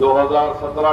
2017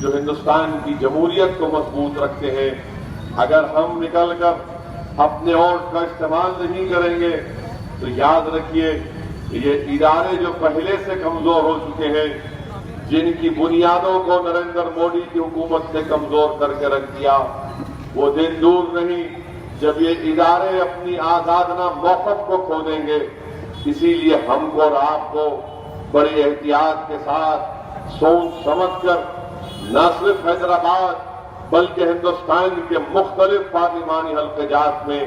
جو ہندوستان کی جمہوریت کو مضبوط رکھتے ہیں، اگر ہم نکل کر اپنے ووٹ کا استعمال نہیں کریں گے تو یاد رکھیے یہ ادارے جو پہلے سے کمزور ہو چکے ہیں، جن کی بنیادوں کو نریندر مودی کی حکومت نے کمزور کر کے رکھ دیا، وہ دن دور نہیں جب یہ ادارے اپنی آزادانہ موقف کو کھو دیں گے۔ اسی لیے ہم کو اور آپ کو بڑی احتیاط کے ساتھ سوچ سمجھ کر نہ صرف حیدرآباد بلکہ ہندوستان کے مختلف پارلیمانی حلقہ جات میں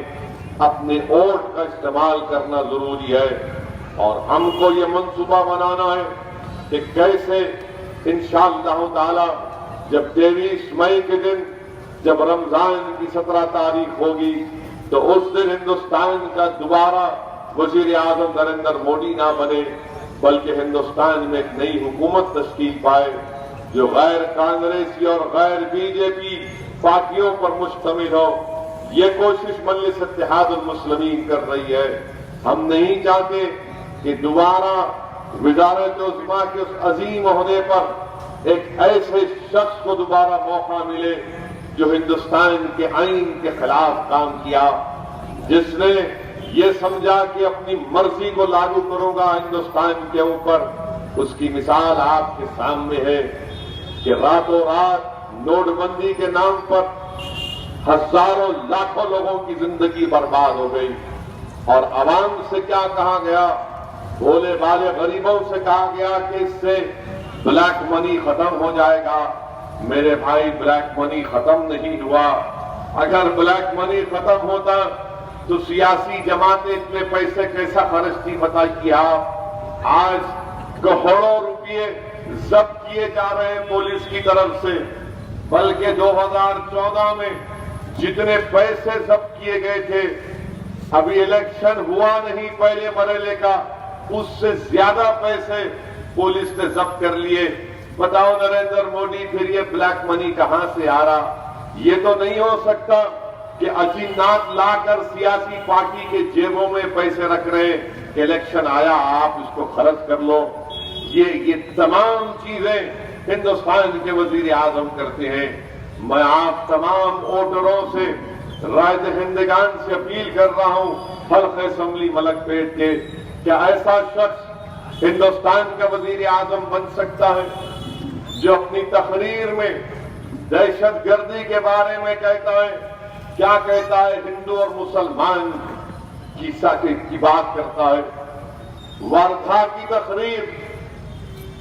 اپنے ووٹ کا استعمال کرنا ضروری ہے، اور ہم کو یہ منصوبہ بنانا ہے کہ کیسے انشاءاللہ تعالی جب 23 مئی کے دن جب رمضان کی 17 تاریخ ہوگی تو اس دن ہندوستان کا دوبارہ وزیر اعظم نریندر مودی نہ بنے، بلکہ ہندوستان میں ایک نئی حکومت تشکیل پائے جو غیر کانگریسی اور غیر بی جے پی پارٹیوں پر مشتمل ہو۔ یہ کوشش مجلس اتحاد المسلمین کر رہی ہے۔ ہم نہیں چاہتے کہ دوبارہ وزارت عظمیٰ کے اس عظیم عہدے پر ایک ایسے شخص کو دوبارہ موقع ملے جو ہندوستان کے آئین کے خلاف کام کیا، جس نے یہ سمجھا کہ اپنی مرضی کو لاگو کروں گا ہندوستان کے اوپر۔ اس کی مثال آپ کے سامنے ہے کہ راتوں رات نوٹ بندی کے نام پر ہزاروں لاکھوں لوگوں کی زندگی برباد ہو گئی، اور عوام سے کیا کہا گیا؟ بھولے بالے غریبوں سے کہا گیا کہ اس سے بلیک منی ختم ہو جائے گا۔ میرے بھائی، بلیک منی ختم نہیں ہوا۔ اگر بلیک منی ختم ہوتا تو سیاسی جماعتیں اتنے پیسے کیسا خرچتی بتائیے آپ؟ آج کروڑوں روپئے ضبط کیے جا رہے ہیں پولیس کی طرف سے، بلکہ 2014 میں جتنے پیسے ضبط کیے گئے تھے، ابھی الیکشن ہوا نہیں پہلے مرحلے کا، اس سے زیادہ پیسے پولیس نے ضبط کر لیے۔ بتاؤ نریندر مودی، پھر یہ بلیک منی کہاں سے آ رہا؟ یہ تو نہیں ہو سکتا کہ اجنات لا کر سیاسی پارٹی کے جیبوں میں پیسے رکھ رہے ہیں کہ الیکشن آیا آپ اس کو خرچ کر لو۔ یہ تمام چیزیں ہندوستان کے وزیر اعظم کرتے ہیں۔ میں آپ تمام ووٹروں سے، رائے دہندگان سے اپیل کر رہا ہوں، حلقہ اسمبلی ملک پیٹ کے، کیا ایسا شخص ہندوستان کا وزیر اعظم بن سکتا ہے جو اپنی تقریر میں دہشت گردی کے بارے میں کہتا ہے؟ کیا کہتا ہے؟ ہندو اور مسلمان کی بات کرتا ہے، وردھا کی تقریر،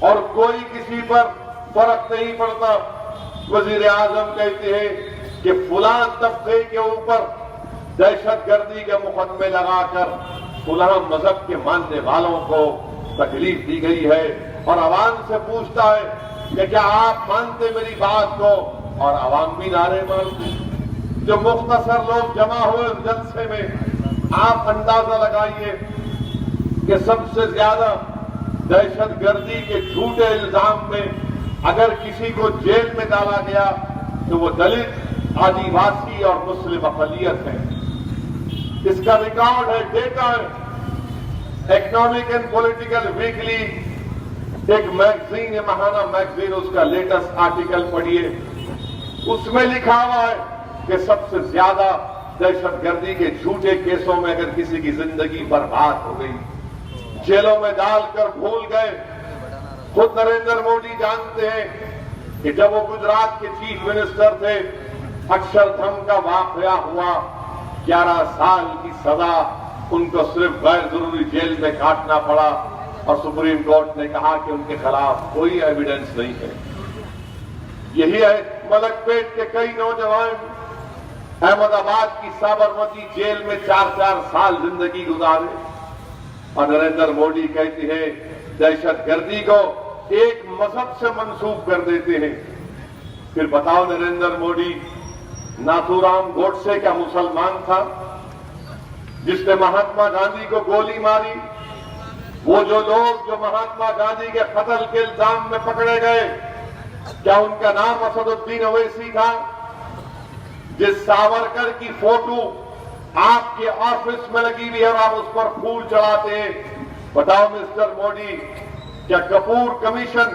اور کوئی کسی پر فرق نہیں پڑتا۔ وزیر اعظم کہتے ہیں کہ فلاں طبقے کے اوپر دہشت گردی کے مقدمے لگا کر فلاں مذہب کے ماننے والوں کو تکلیف دی گئی ہے، اور عوام سے پوچھتا ہے کہ کیا آپ مانتے میری بات کو؟ اور عوام بھی نعرے مارتے۔ جو مختصر لوگ جمع ہوئے اس جلسے میں، آپ اندازہ لگائیے کہ سب سے زیادہ دہشت گردی کے جھوٹے الزام میں اگر کسی کو جیل میں ڈالا گیا تو وہ دلت، آدیواسی اور مسلم اقلیت ہے۔ اس کا ریکارڈ ہے، ڈیٹا ہے۔ اکنامک اینڈ پولیٹیکل ویکلی ایک میگزین ہے، ماہانہ میگزین، اس کا لیٹسٹ آرٹیکل پڑھیے، اس میں لکھا ہوا ہے کہ سب سے زیادہ دہشت گردی کے جھوٹے کیسوں میں اگر کسی کی زندگی برباد ہو گئی، جیلوں میں ڈال کر بھول گئے۔ خود نریندر مودی جانتے ہیں کہ جب وہ گجرات کے چیف منسٹر تھے، اکشردھم کا واقعہ ہوا، 11 سال کی سزا ان کو صرف غیر ضروری جیل میں کاٹنا پڑا، اور سپریم کورٹ نے کہا کہ ان کے خلاف کوئی ایویڈنس نہیں ہے۔ یہی ہے ملک پیٹ کے کئی نوجوان احمد آباد کی سابرمتی جیل میں 4 سال زندگی گزارے، اور نریندر مودی کہتے ہیں دہشت گردی کو ایک مذہب سے منسوب کر دیتے ہیں۔ پھر بتاؤ نریندر مودی، ناتھو رام گوڈسے کیا مسلمان تھا جس نے مہاتما گاندھی کو گولی ماری؟ وہ جو لوگ جو مہاتما گاندھی کے قتل کے الزام میں پکڑے گئے، کیا ان کا نام اسد الدین اویسی تھا؟ جس ساورکر کی فوٹو آپ کے آفس میں لگی ہوئی ہے اور آپ اس پر پھول چڑھاتے ہیں، بتاؤ مسٹر مودی، کیا کپور کمیشن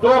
2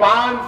5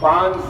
5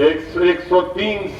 103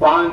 5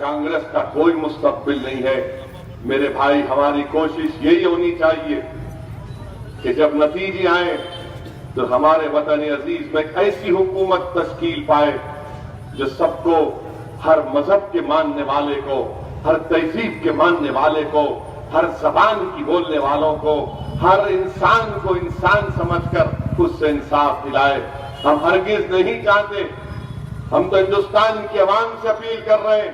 کانگریس کا کوئی مستقبل نہیں ہے۔ میرے بھائی، ہماری کوشش یہی ہونی چاہیے کہ جب نتیجے آئیں تو ہمارے وطن عزیز میں ایسی حکومت تشکیل پائے جو سب کو، ہر مذہب کے ماننے والے کو، ہر تہذیب کے ماننے والے کو، ہر زبان کی بولنے والوں کو، ہر انسان کو انسان سمجھ کر اس سے انصاف دلائے۔ ہم ہرگز نہیں چاہتے، ہم تو ہندوستان کی عوام سے اپیل کر رہے ہیں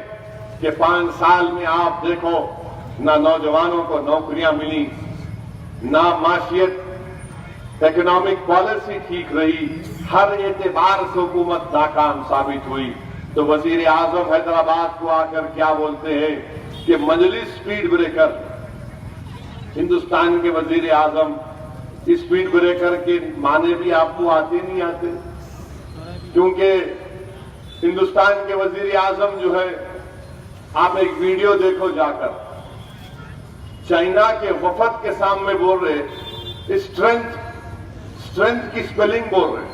کہ 5 سال میں آپ دیکھو، نہ نوجوانوں کو نوکریاں ملی، نہ معاشیت اکنامک پالیسی ٹھیک رہی، ہر اعتبار سے حکومت ناکام ثابت ہوئی۔ تو وزیر اعظم حیدرآباد کو آ کر کیا بولتے ہیں کہ مجلس سپیڈ بریکر۔ ہندوستان کے وزیر اعظم سپیڈ بریکر کے معنی بھی آپ کو آتے نہیں آتے، کیونکہ ہندوستان کے وزیر اعظم جو ہے، آپ ایک ویڈیو دیکھو جا کر، چائنا کے وفد کے سامنے بول رہے اسٹرینتھ کی سپیلنگ بول رہے،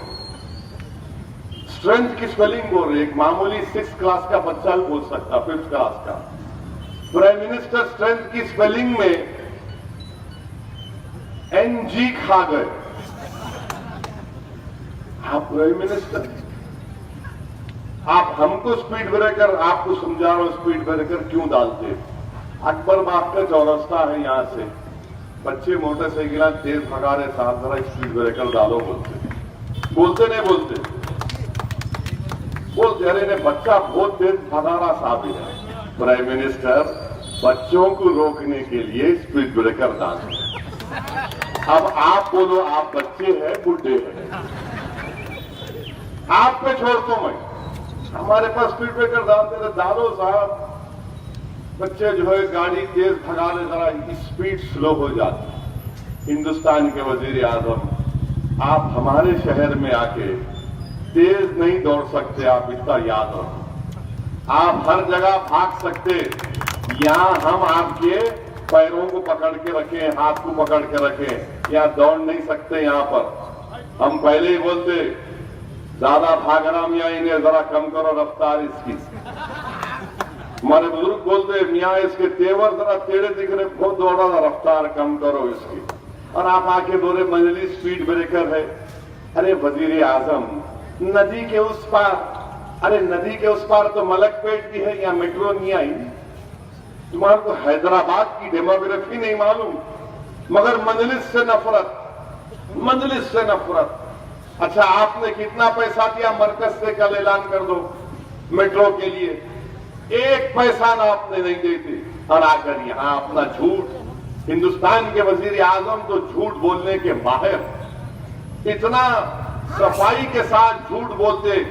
اسٹرینتھ کی سپیلنگ بول رہے، ایک معمولی 6 کلاس کا بچہ بول سکتا، 5th کلاس کا۔ پرائم منسٹر اسٹرینتھ کی سپیلنگ میں NG کھا گئے۔ آپ پرائم منسٹر، آپ ہم کو سپیڈ بریکر، آپ کو سمجھا رہا ہوں سپیڈ بریکر کیوں ڈالتے؟ اکبر باغ کا چورستہ ہے، یہاں سے بچے موٹر سائیکل تیز بھگا رہے، صاحب ذرا سپیڈ بریکر ڈالو، بولتے نہیں بولتے، ارے نے بچہ بہت تیز بھگا رہا صاحب ہے۔ پرائم منسٹر بچوں کو روکنے کے لیے سپیڈ بریکر ڈالتے، اب آپ بولو آپ بچے ہیں بڈھے ہیں، آپ پہ چھوڑتا ہوں میں، ہمارے پاس سپیڈ بریکر ڈالتے تھے، ڈالو صاحب، بچے جو ہے گاڑی تیز بھگانے ذرا سپیڈ سلو ہو جاتی۔ ہندوستان کے وزیر اعظم، آپ ہمارے شہر میں آ کے تیز نہیں دوڑ سکتے، آپ اتنا یاد رکھو، آپ ہر جگہ بھاگ سکتے، یہاں ہم آپ کے پیروں کو پکڑ کے رکھیں، ہاتھ کو پکڑ کے رکھیں، یہاں دوڑ نہیں سکتے۔ یہاں پر ہم پہلے ہی بولتے زیادہ بھاگ رہا میاں، انہیں ذرا کم کرو رفتار اس کی۔ ہمارے بزرگ بولتے میاں اس کے تیور ذرا ٹیڑے دکھ رہے، بہت دوڑا تھا، رفتار کم کرو اس کی۔ اور آپ آ کے بولے مجلس سپیڈ بریکر ہے۔ ارے وزیر اعظم، ندی کے اس پار، ارے ندی کے اس پار تو ملک پیٹ بھی ہے، یہاں میٹرو نہیں آئی، تمہارے کو حیدرآباد کی ڈیموگرافی نہیں معلوم، مگر مجلس سے نفرت، مجلس سے نفرت۔ اچھا آپ نے کتنا پیسہ دیا مرکز سے؟ کل اعلان کر دو میٹرو کے لیے، 1 پیسہ نہ آپ نے نہیں دیتے، اور آ کر یہاں اپنا جھوٹ۔ ہندوستان کے وزیر اعظم تو جھوٹ بولنے کے ماہر، اتنا صفائی کے ساتھ جھوٹ بولتے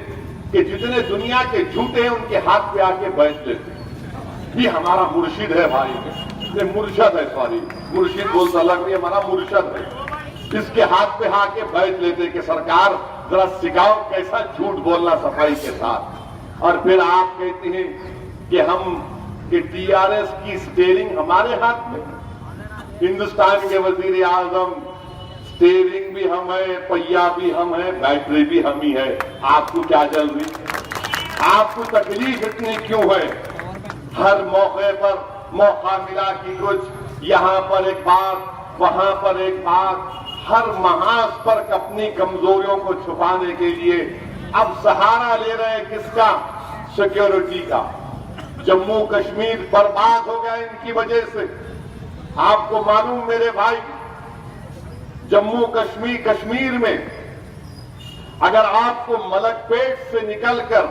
کہ جتنے دنیا کے جھوٹے ہیں ان کے ہاتھ پہ آ کے بیٹھ لیتے۔ یہ ہمارا مرشد ہے بھائی، یہ مرشد ہے، سوری مرشد بولتا لگ رہی ہے، ہمارا مرشد ہے، اس کے ہاتھ پہ آ کے بیٹھ لیتے کہ سرکار ذرا سکھاؤ کیسا جھوٹ بولنا صفائی کے ساتھ۔ اور پھر آپ کہتے ہیں کہ ہم کہ TRS کی سٹیئرنگ ہمارے ہاتھ میں۔ ہندوستان کے وزیر اعظم، سٹیئرنگ بھی ہم ہے، پہیا بھی ہم ہے، بیٹری بھی ہم ہی ہے، آپ کو کیا جل رہی؟ آپ کو تکلیف اتنی کیوں ہے؟ ہر موقع پر موقع ملا کہ کچھ یہاں پر ایک بات، وہاں پر ایک بات، ہر محاذ پر اپنی کمزوریوں کو چھپانے کے لیے اب سہارا لے رہے ہیں کس کا؟ سیکیورٹی کا۔ جموں کشمیر برباد ہو گیا ان کی وجہ سے۔ آپ کو معلوم میرے بھائی، جموں کشمیر میں اگر آپ کو ملک پیٹ سے نکل کر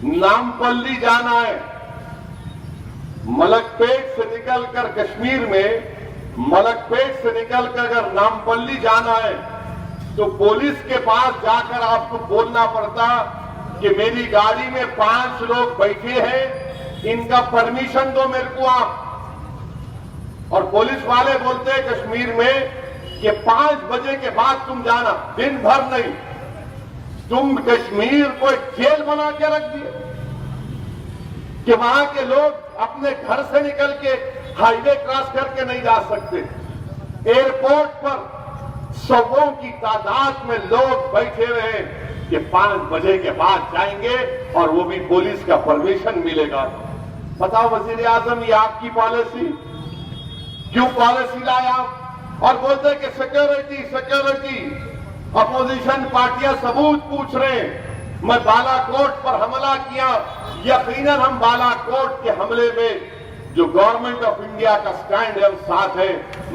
نامپلی جانا ہے، ملک پیٹ سے نکل کر کشمیر میں، ملک پیٹ سے نکل کر اگر نامپلی جانا ہے تو پولیس کے پاس جا کر آپ کو بولنا پڑتا کہ میری گاڑی میں 5 لوگ بیٹھے ہیں، ان کا پرمیشن دو میرے کو آپ۔ اور پولیس والے بولتے ہیں کشمیر میں کہ 5 بجے کے بعد تم جانا، دن بھر نہیں۔ تم کشمیر کو ایک جیل بنا کے رکھ دیے کہ وہاں کے لوگ اپنے گھر سے نکل کے ہائی وے کراس کر کے نہیں جا سکتے۔ ایئرپورٹ پر 100 کی تعداد میں لوگ بیٹھے ہوئے، کہ 5 بجے کے بعد جائیں گے اور وہ بھی پولیس کا پرمیشن ملے گا. بتاؤ وزیر اعظم یہ آپ کی پالیسی کیوں پالیسی لایا آپ؟ اور بولتے کہ سیکیورٹی سیکیورٹی. اپوزیشن پارٹیاں ثبوت پوچھ رہے ہیں. میں بالا کوٹ پر حملہ کیا، یقیناً ہم بالا کوٹ کے حملے میں جو گورنمنٹ آف انڈیا کا سٹینڈ ہے اس ساتھ ہے.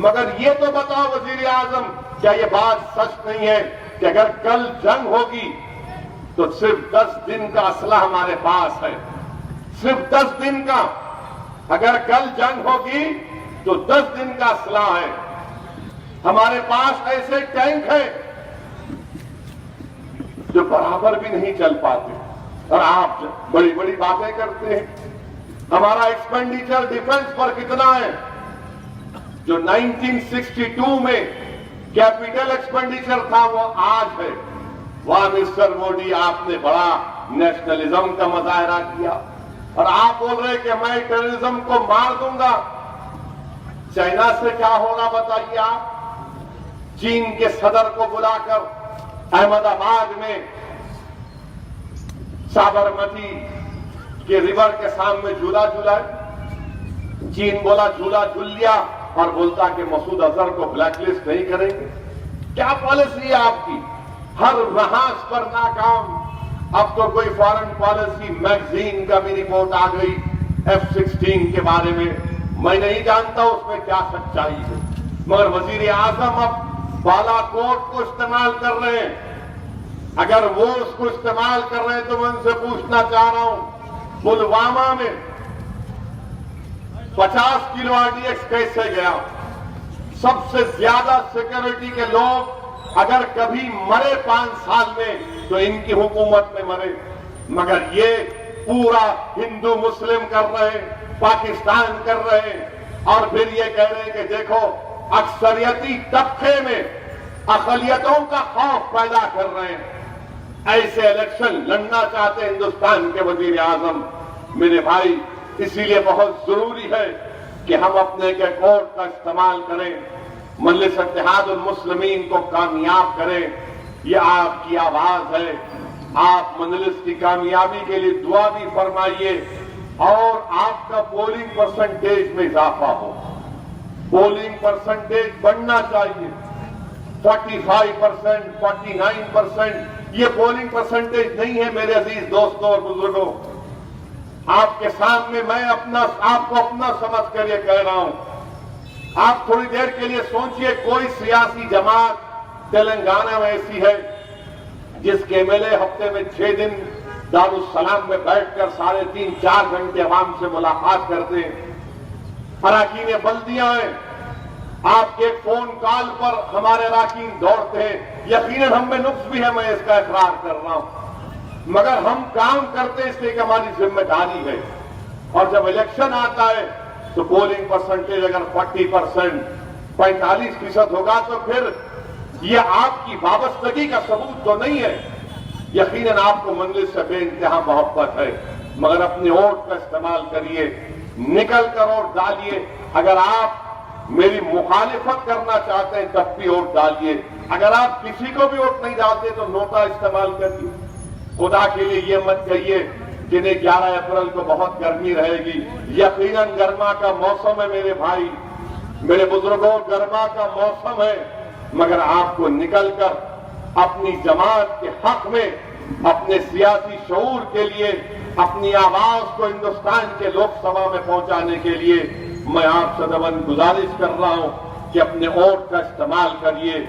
مگر یہ تو بتاؤ وزیر اعظم، کیا یہ بات سچ نہیں ہے کہ اگر کل جنگ ہوگی تو صرف 10 دن کا اسلحہ ہمارے پاس ہے؟ صرف 10 دن کا. اگر کل جنگ ہوگی تو 10 دن کا اسلحہ ہے. ہمارے پاس ایسے ٹینک ہیں جو برابر بھی نہیں چل پاتے اور آپ بڑی بڑی باتیں کرتے ہیں. ہمارا ایکسپینڈیچر ڈیفنس پر کتنا ہے؟ جو 1962 میں کیپٹل ایکسپینڈیچر تھا وہ آج ہے. واہ مسٹر مودی، آپ نے بڑا نیشنلزم کا مظاہرہ کیا اور آپ بول رہے کہ میں ٹیررزم کو مار دوں گا. چائنا سے کیا ہوگا بتائیے آپ؟ چین کے صدر کو بلا کر احمد آباد میں سابرمتی کے ریور کے سامنے جھولا جھولائے. چین بولا جھولا جھول لیا اور بولتا کہ مسعود اظہر کو بلیک لسٹ نہیں کریں گے. کیا پالیسی ہے آپ کی؟ ہر محاذ پر ناکام. اب تو کوئی فارن پالیسی میگزین کا بھی رپورٹ آ گئی F-16 کے بارے میں. میں نہیں جانتا اس میں کیا سچائی ہے، مگر وزیر اعظم اب بالا کوٹ کو استعمال کر رہے ہیں. اگر وہ اس کو استعمال کر رہے ہیں تو میں ان سے پوچھنا چاہ رہا ہوں، پلوامہ میں 50 کلو RDX کیسے گیا؟ سب سے زیادہ سیکورٹی کے لوگ اگر کبھی مرے 5 سال میں تو ان کی حکومت میں مرے. مگر یہ پورا ہندو مسلم کر رہے ہیں، پاکستان کر رہے ہیں اور پھر یہ کہہ رہے ہیں کہ دیکھو اکثریتی طبقے میں اقلیتوں کا خوف پیدا کر رہے ہیں. ایسے الیکشن لڑنا چاہتے ہیں ہندوستان کے وزیر اعظم. میرے بھائی، اسی لیے بہت ضروری ہے کہ ہم اپنے کے کوٹ کا استعمال کریں، مجلس اتحاد المسلمین کو کامیاب کریں. یہ آپ کی آواز ہے. آپ مجلس کی کامیابی کے لیے دعا بھی فرمائیے اور آپ کا پولنگ پرسنٹیج میں اضافہ ہو. پولنگ پرسنٹیج بڑھنا چاہیے. 45%، 49%. یہ پولنگ پرسنٹیج نہیں ہے میرے عزیز دوستوں اور بزرگوں. آپ کے سامنے میں آپ کو اپنا سمجھ کر یہ کہہ رہا ہوں. آپ تھوڑی دیر کے لیے سوچئے، کوئی سیاسی جماعت تلنگانہ میں ایسی ہے جس کے MLA ہفتے میں 6 دن دارالسلام میں بیٹھ کر 3.5-4 گھنٹے عوام سے ملاقات کرتے ہیں؟ اراکین بلدیاں ہیں، آپ کے فون کال پر ہمارے اراکین دوڑتے ہیں. یقیناً ہم میں نقص بھی ہے، میں اس کا اقرار کر رہا ہوں، مگر ہم کام کرتے اس لیے کہ ہماری ذمہ داری ہے. اور جب الیکشن آتا ہے تو پولنگ پرسنٹیج اگر 40%، 45% ہوگا تو پھر یہ آپ کی وابستگی کا ثبوت تو نہیں ہے. یقیناً آپ کو مجلس سے بے انتہا محبت ہے، مگر اپنے ووٹ کا استعمال کریے، نکل کر ووٹ ڈالیے. اگر آپ میری مخالفت کرنا چاہتے ہیں تب بھی ووٹ ڈالیے. اگر آپ کسی کو بھی ووٹ نہیں ڈالتے تو نوٹا استعمال کریے. خدا کے لیے یہ مت کہیے کہ 11 اپریل کو بہت گرمی رہے گی. یقیناً گرما کا موسم ہے میرے بھائی، میرے بزرگوں، گرما کا موسم ہے. مگر آپ کو نکل کر اپنی جماعت کے حق میں، اپنے سیاسی شعور کے لیے، اپنی آواز کو ہندوستان کے لوک سبھا میں پہنچانے کے لیے میں آپ سے دبن گزارش کر رہا ہوں کہ اپنے ووٹ کا استعمال کریے،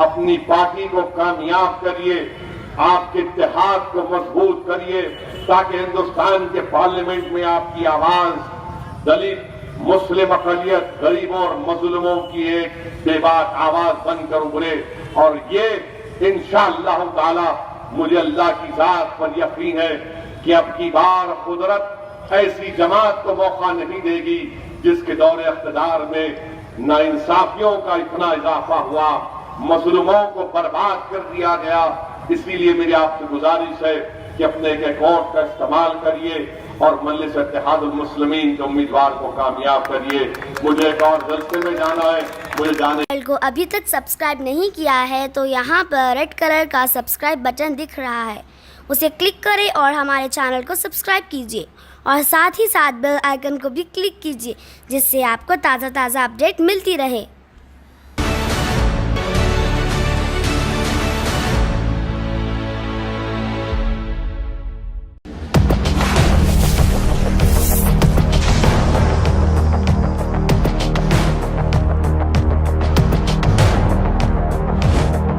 اپنی پارٹی کو کامیاب کریے، آپ کے اتحاد کو مضبوط کریے تاکہ ہندوستان کے پارلیمنٹ میں آپ کی آواز دلت، مسلم اقلیت، غریبوں اور مظلوموں کی ایک بے بات آواز بن کر ابھرے. اور یہ انشاءاللہ تعالی مجھے اللہ کی ذات پر یقین ہے کہ اب کی بار قدرت ایسی جماعت کو موقع نہیں دے گی جس کے دور اقتدار میں ناانصافیوں کا اتنا اضافہ ہوا، مظلوموں کو برباد کر دیا گیا. اسی لیے میری آپ سے گزارش ہے کہ اپنے ایک ووٹ کا استعمال کریے اور مجلس اتحاد المسلمین کے امیدوار کو کامیاب کریے. مجھے ایک اور جلسے میں جانا ہے, مجھے جانے چینل کو ابھی تک سبسکرائب نہیں کیا ہے تو یہاں پر ریڈ کلر کا سبسکرائب بٹن دکھ رہا ہے, اسے کلک کریں اور ہمارے چینل کو سبسکرائب کیجیے اور ساتھ ہی ساتھ بیل آئیکن کو بھی کلک کیجیے جس سے آپ کو تازہ اپڈیٹ ملتی رہے.